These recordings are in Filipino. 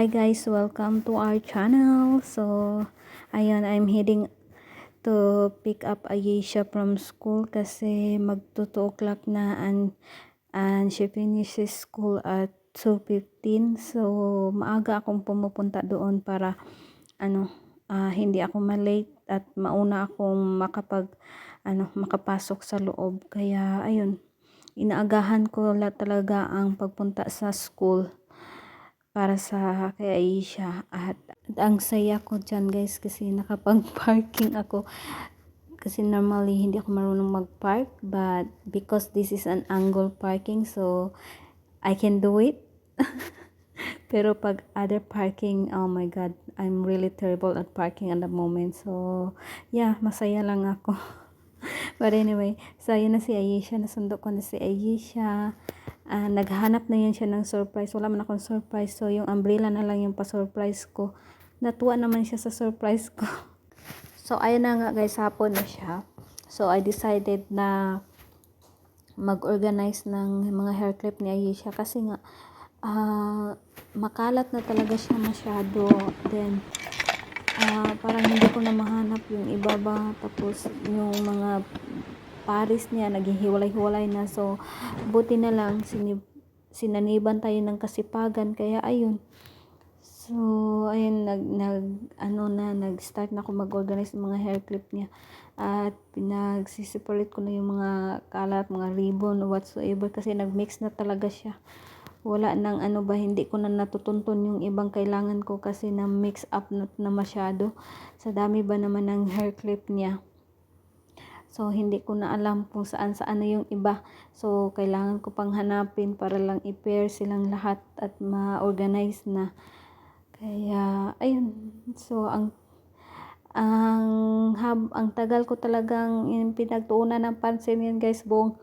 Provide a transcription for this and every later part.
Hi guys, welcome to our channel. So, ayun, I'm heading to pick up Ayesha from school kasi mag 2 o'clock na and she finishes school at 2:15. So, maaga akong pumupunta doon para hindi ako malate at mauna akong makapasok sa loob. Kaya ayun, inaagahan ko talaga ang pagpunta sa school para sa kay Aisha at ang saya ko dyan guys kasi nakapag-parking ako kasi normally hindi ako marunong mag-park, but because this is an angle parking so I can do it. Pero pag other parking, oh my god, I'm really terrible at parking at the moment. So yeah, masaya lang ako. But anyway, so yun na si Aisha, nasundo ko na si Aisha. Naghanap na yun siya ng surprise. Wala man akong surprise. So, yung umbrella na lang yung pa-surprise ko. Natuwa naman siya sa surprise ko. So, ayun na nga guys, hapon na siya. So, I decided na mag-organize ng mga hair clip ni Aisha kasi nga makalat na talaga siya masyado. Then, parang hindi ko na mahanap yung iba ba. Tapos, yung mga paris niya naghihiwalay-hiwalay na, so buti na lang sinaniban tayo ng kasipagan kaya ayun. So ayun, nag-start na ako mag-organize ng mga hair clip niya at pinagsisipalit ko na yung mga kalat, mga ribbon whatsoever kasi nag-mix na talaga siya. Wala nang hindi ko na natutuntun yung ibang kailangan ko kasi na mix up na masyado sa dami ba naman ng hair clip niya. So, hindi ko na alam kung saan-saan na yung iba. So, kailangan ko pang hanapin para lang i-pair silang lahat at ma-organize na. Kaya, ayun. So, ang tagal ko talagang pinagtuunan ng pansin yan guys, buong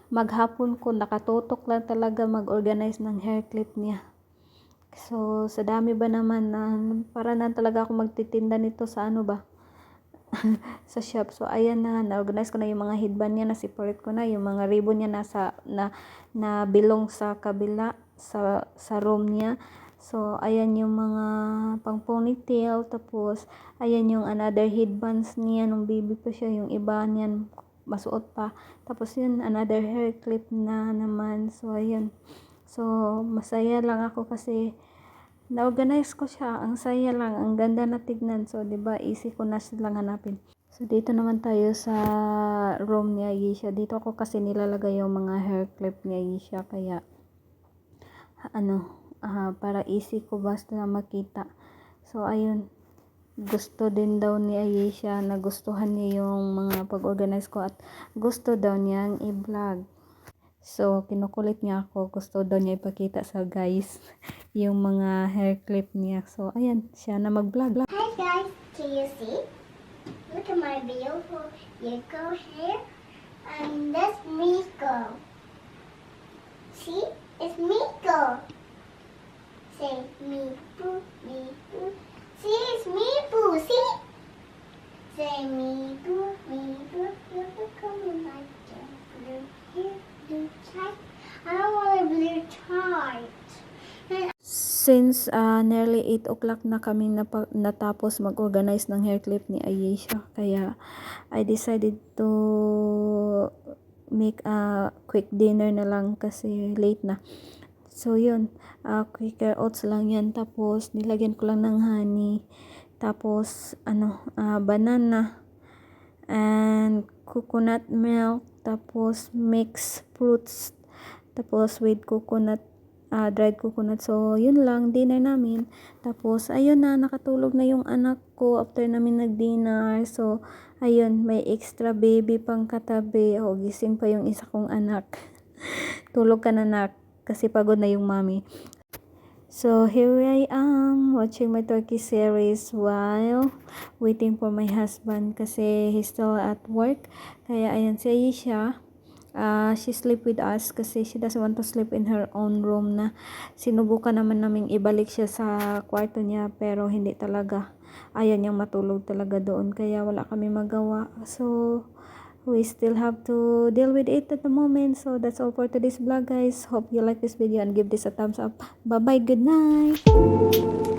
maghapon ko nakatutok lang talaga mag-organize ng hair clip niya. So, sa dami ba naman na para na talaga ako magtitinda nito sa sa shop. So ayan na-organize ko na yung mga headband niya, na-separate ko na yung mga ribbon niya na bilong sa kabila sa room niya. So ayan yung mga pang ponytail, tapos ayan yung another headbands niya nung baby pa siya, yung iba niyan masuot pa. Tapos yun another hair clip na naman. So ayan. So masaya lang ako kasi na-organize ko siya. Ang saya lang, ang ganda na tignan. So, 'di ba, easy ko na silang hanapin. So, dito naman tayo sa room ni Aisha. Dito ako kasi nilalagay yung mga hair clip ni Aisha. Kaya, para easy ko basta makita. So, ayun. Gusto din daw ni Aisha, nagustuhan niya yung mga pag-organize ko at gusto daw niyang i-vlog. So, kinukulit niya ako. Gusto daw niya ipakita sa guys yung mga hair clip niya. So, ayan, siya na mag-vlog. Hi guys, can you see? Look at my beautiful Yeko hair. And that's Miko. See? It's Miko. Say Mipu, Mipu. See, it's Mipu. See? Say Mipu, Mipu. Look at my blue hair. Blue tight. I don't want a blue tight. Since nearly 8 o'clock na kami natapos mag-organize ng hair clip ni Ayesha, kaya I decided to make a quick dinner na lang kasi late na. So yun, quicker oats lang yan, tapos nilagyan ko lang ng honey, tapos banana and coconut milk, tapos mixed fruits, tapos with dried coconut. So yun lang dinner namin. Tapos ayun na, nakatulog na yung anak ko after namin nag-dinner. So ayun, may extra baby pang katabi. Gising pa yung isa kong anak. Tulog ka na, nak, kasi pagod na yung mommy. So here I am watching my Turkey series while waiting for my husband kasi he's still at work. Kaya ayan si Aisha, she sleep with us kasi she doesn't want to sleep in her own room. Na sinubukan naman naming ibalik siya sa kwarto niya pero hindi talaga, ayaw niyang matulog talaga doon, kaya wala kami magawa. So we still have to deal with it at the moment. So that's all for today's vlog, guys. Hope you like this video and give this a thumbs up. Bye bye, good night.